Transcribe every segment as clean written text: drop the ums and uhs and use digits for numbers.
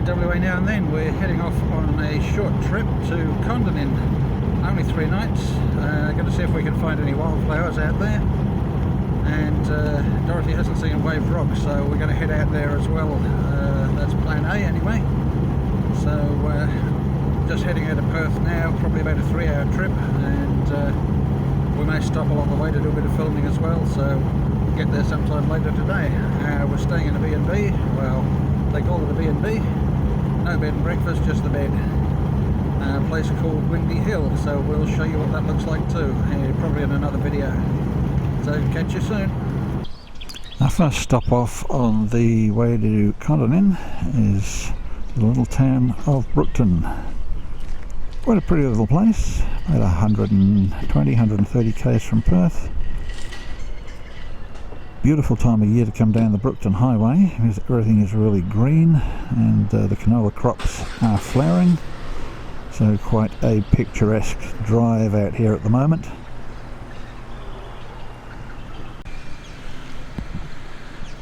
WA now and then. We're heading off on a short trip to Kondinin. Only 3 nights. Going to see if we can find any wildflowers out there. And Dorothy hasn't seen Wave Rock, so we're going to head out there as well. That's plan A anyway. So just heading out of Perth now, probably about a 3-hour trip, and we may stop along the way to do a bit of filming as well, so get there sometime later today. We're staying in a B&B. Well, they call it a B&B. No bed and breakfast, just the bed. A place called Windy Hill, so we'll show you what that looks like too, probably in another video. So catch you soon. Our first stop off on the way to Kondinin is the little town of Brookton. Quite a pretty little place, about 120-130 k's from Perth. Beautiful time of year to come down the Brookton highway because everything is really green and the canola crops are flowering. So quite a picturesque drive out here at the moment.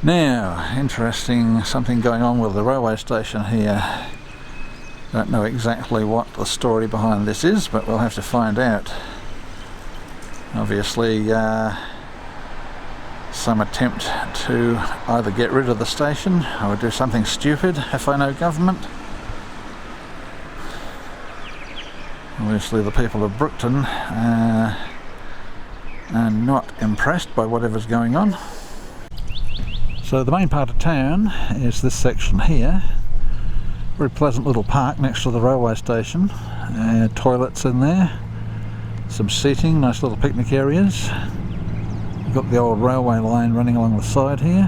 Now, interesting, something going on with the railway station here. Don't know exactly what the story behind this is, but we'll have to find out. Obviously, some attempt to either get rid of the station or do something stupid, if I know government. Obviously the people of Brookton are not impressed by whatever's going on. So the main part of town is this section here. Very pleasant little park next to the railway station. Toilets in there, some seating, nice little picnic areas. You've got the old railway line running along the side here.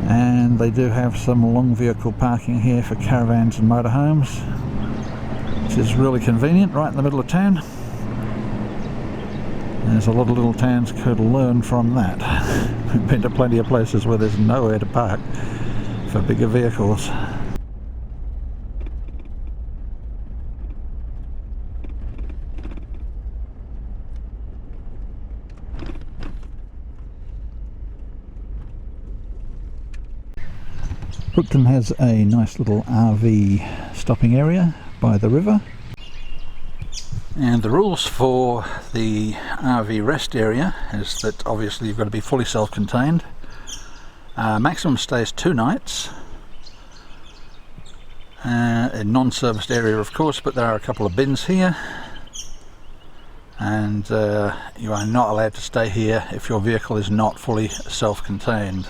And they do have some long vehicle parking here for caravans and motorhomes, which is really convenient, right in the middle of town. There's a lot of little towns could learn from that. We've been to plenty of places where there's nowhere to park for bigger vehicles. Brookton has a nice little RV stopping area by the river. And the rules for the RV rest area is that obviously you've got to be fully self-contained. Maximum stays 2 nights. A non-serviced area of course, but there are a couple of bins here. And you are not allowed to stay here if your vehicle is not fully self-contained.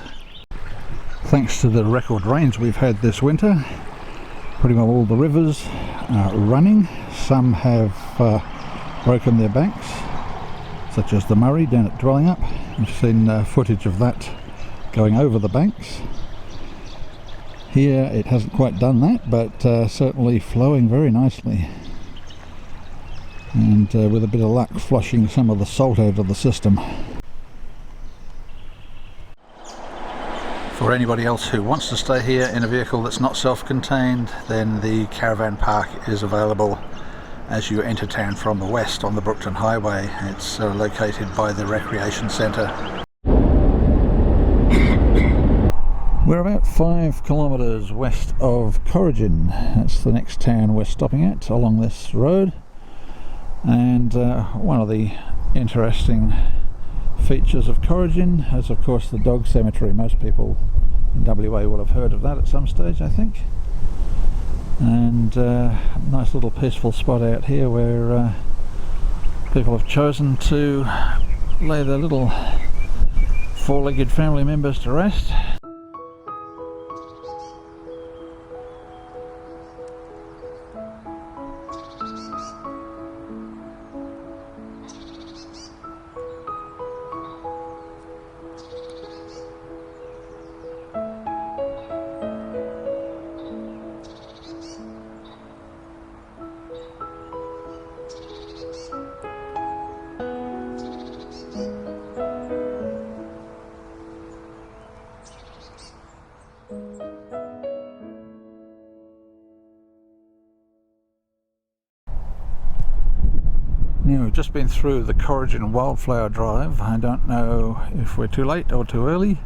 Thanks to the record rains we've had this winter, pretty well all the rivers are running. Some have broken their banks, such as the Murray down at Dwellingup. We've seen footage of that going over the banks. Here it hasn't quite done that, but certainly flowing very nicely. And with a bit of luck, flushing some of the salt out of the system. For anybody else who wants to stay here in a vehicle that's not self-contained, then the caravan park is available as you enter town from the west on the Brookton Highway. It's located by the recreation centre. We're about 5 kilometres west of Corrigin. That's the next town we're stopping at along this road. And one of the interesting features of Corrigin is of course the dog cemetery. Most people in WA will have heard of that at some stage, I think. And nice little peaceful spot out here where people have chosen to lay their little 4-legged family members to rest. Now we've just been through the Corrigin wildflower drive. I don't know if we're too late or too early,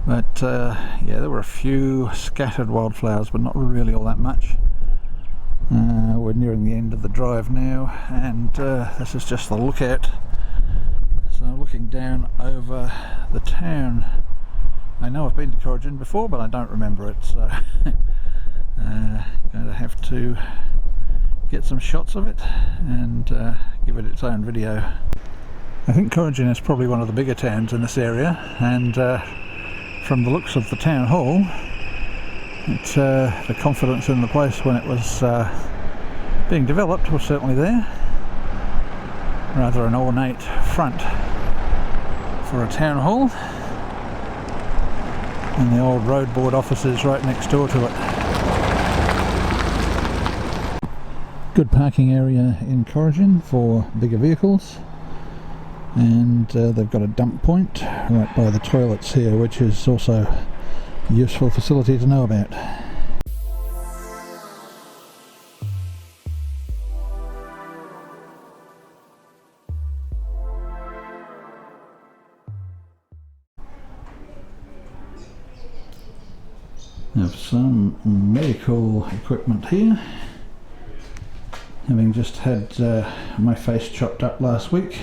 But yeah, there were a few scattered wildflowers, but not really all that much. We're nearing the end of the drive now, and this is just the lookout. So looking down over the town. I know I've been to Corrigin before, but I don't remember it, so going to have to get some shots of it and give it its own video. I think Corrigin is probably one of the bigger towns in this area, and from the looks of the town hall, it's, the confidence in the place when it was being developed was certainly there. Rather an ornate front for a town hall, and the old road board office is right next door to it. Good parking area in Corrigin for bigger vehicles, and they've got a dump point right by the toilets here, which is also a useful facility to know about. Have some medical equipment here. Having just had my face chopped up last week,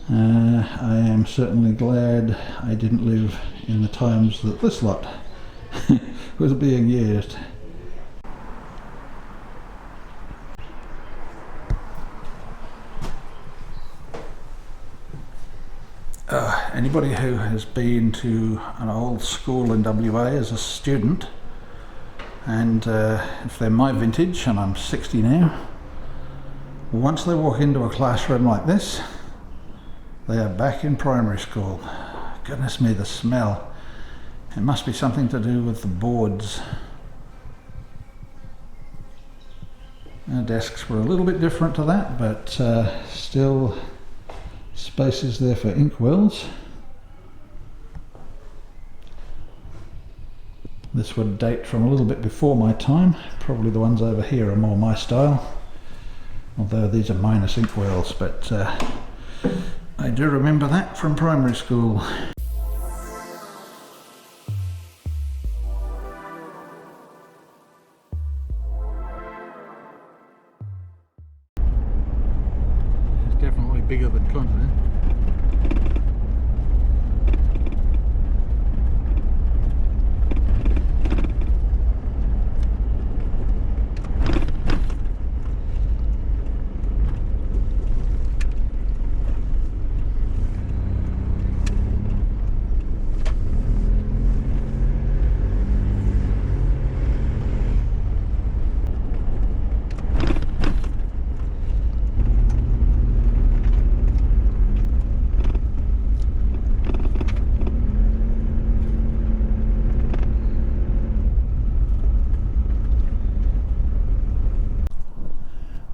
I am certainly glad I didn't live in the times that this lot was being used. Anybody who has been to an old school in WA as a student, and if they're my vintage, and I'm 60 now, once they walk into a classroom like this, they are back in primary school. Goodness me, the smell. It must be something to do with the boards. Our desks were a little bit different to that, but still spaces there for inkwells. This would date from a little bit before my time. Probably the ones over here are more my style, although these are minus inkwells, but I do remember that from primary school. It's definitely bigger than Kondinin.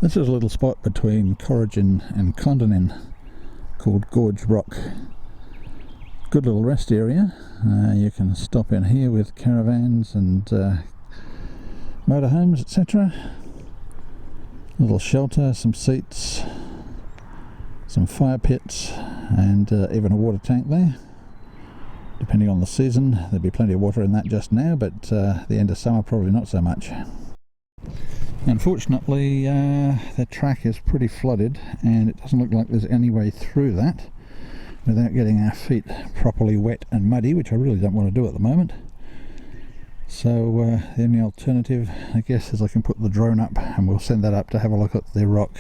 This is a little spot between Corrigin and Kondinin called Gorge Rock. Good little rest area. You can stop in here with caravans and motorhomes, etc. Little shelter, some seats, some fire pits, and even a water tank there. Depending on the season, there'd be plenty of water in that just now, but the end of summer probably not so much. Unfortunately, the track is pretty flooded, and it doesn't look like there's any way through that without getting our feet properly wet and muddy, which I really don't want to do at the moment. So the only alternative, I guess, is I can put the drone up and we'll send that up to have a look at the rock.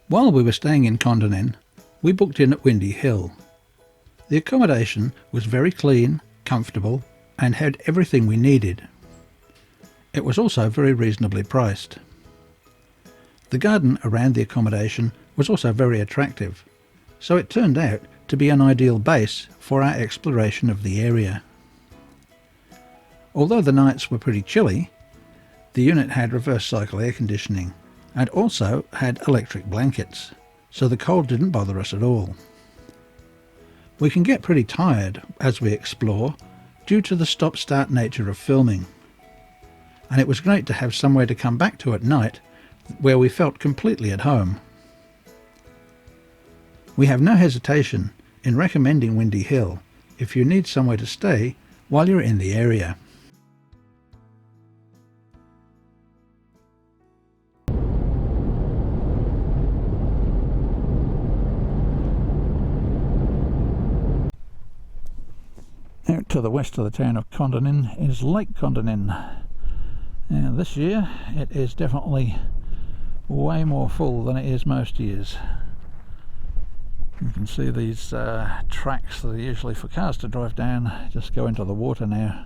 While we were staying in Kondinin, we booked in at Windy Hill. The accommodation was very clean, comfortable, and had everything we needed. It was also very reasonably priced. The garden around the accommodation was also very attractive, so it turned out to be an ideal base for our exploration of the area. Although the nights were pretty chilly, the unit had reverse cycle air conditioning and also had electric blankets, so the cold didn't bother us at all. We can get pretty tired as we explore due to the stop-start nature of filming, and it was great to have somewhere to come back to at night where we felt completely at home. We have no hesitation in recommending Windy Hill if you need somewhere to stay while you're in the area. Out to the west of the town of Kondinin is Lake Kondinin. Now this year it is definitely way more full than it is most years. You can see these tracks that are usually for cars to drive down just go into the water now.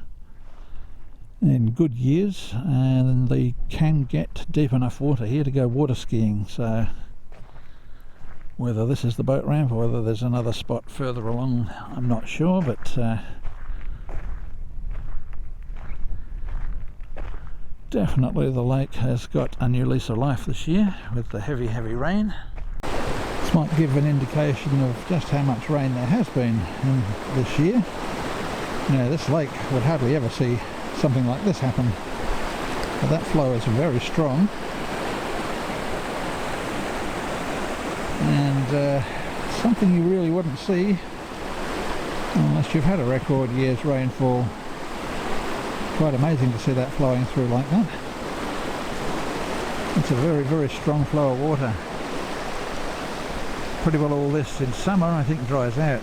In good years, and they can get deep enough water here to go water skiing, so whether this is the boat ramp or whether there's another spot further along, I'm not sure, but definitely the lake has got a new lease of life this year with the heavy rain. This might give an indication of just how much rain there has been in this year. Now this lake would hardly ever see something like this happen, but that flow is very strong, and something you really wouldn't see unless you've had a record year's rainfall. Quite amazing to see that flowing through like that. It's a very strong flow of water. Pretty well all this in summer I think dries out.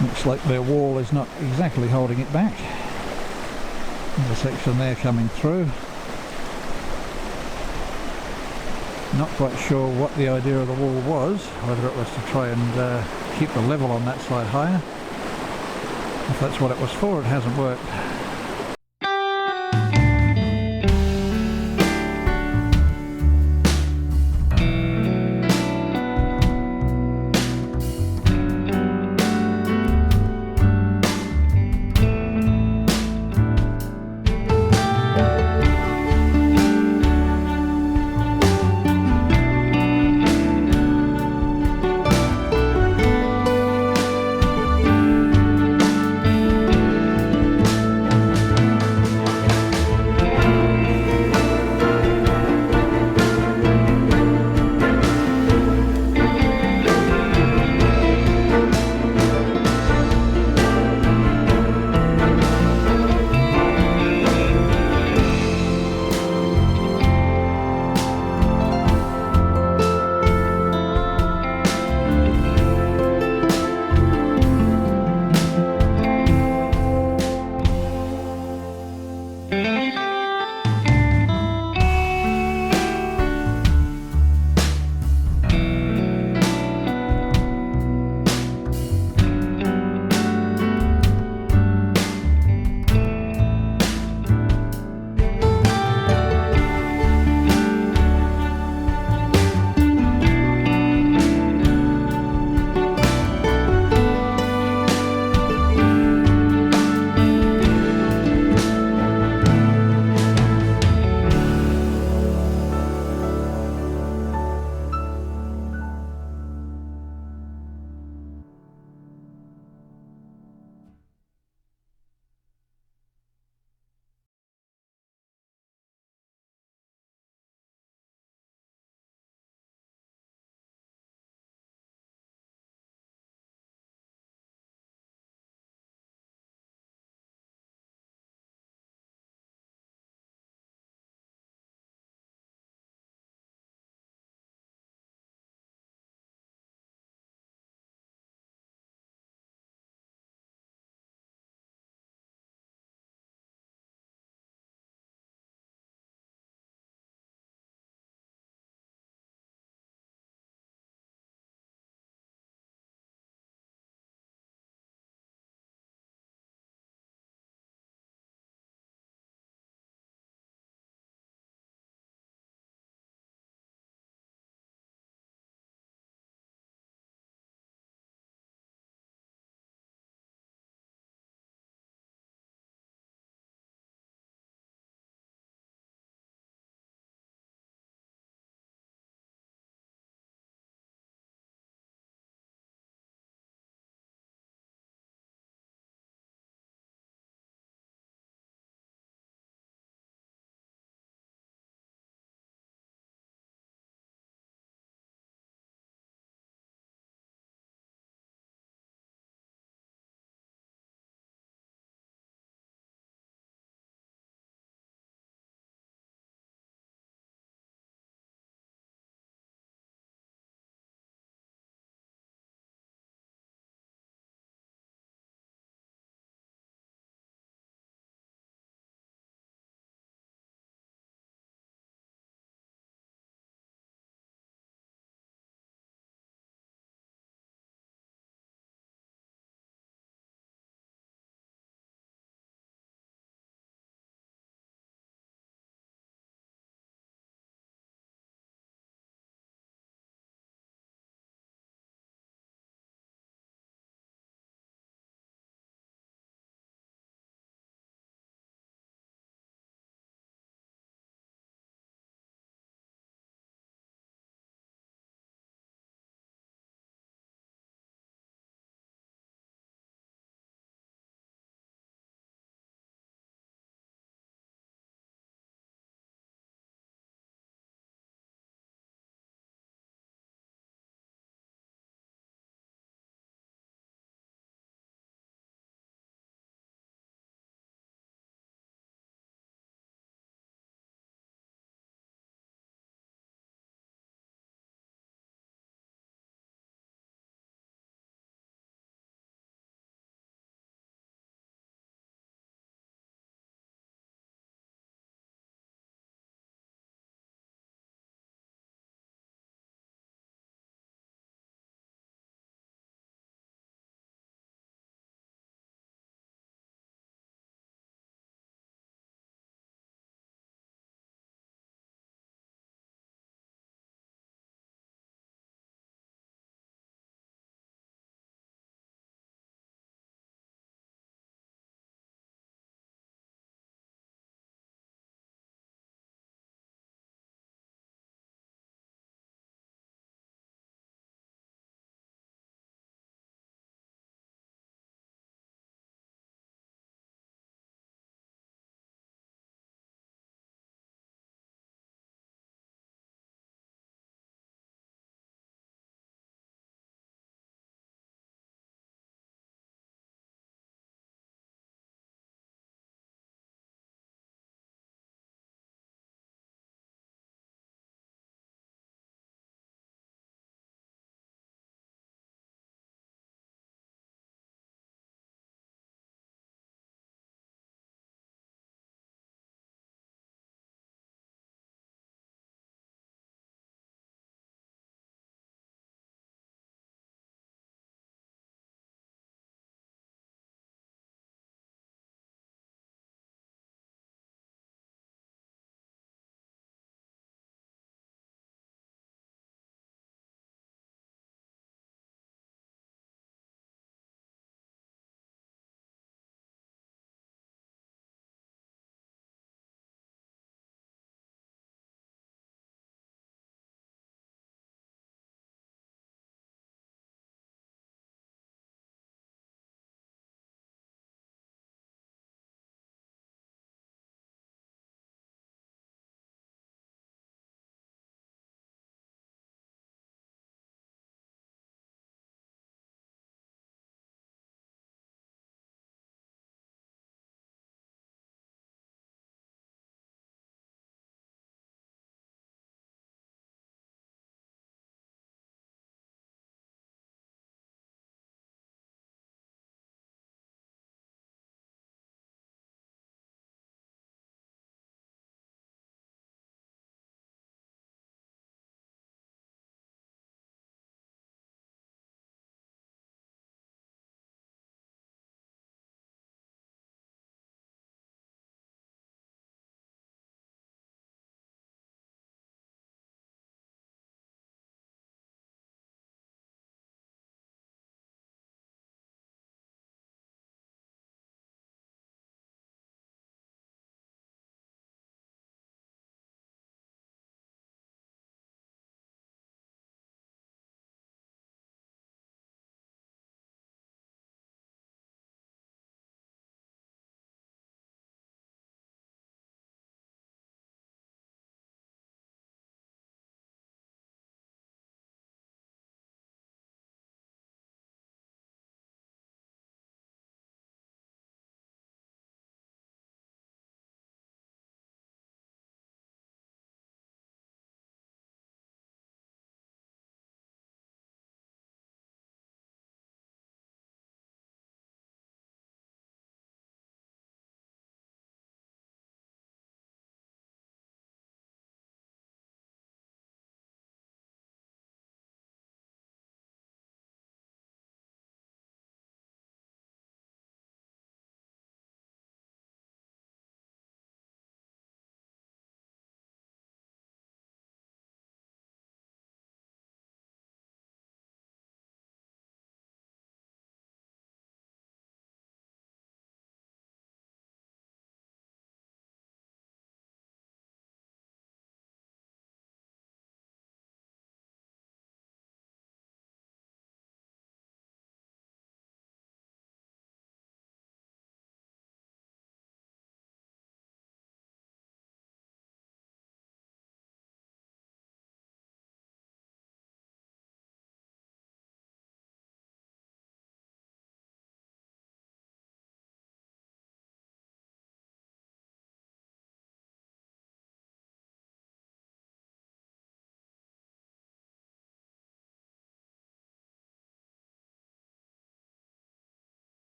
Looks like their wall is not exactly holding it back. There's a section there coming through. Not quite sure what the idea of the wall was, whether it was to try and keep the level on that side higher. If that's what it was for, it hasn't worked.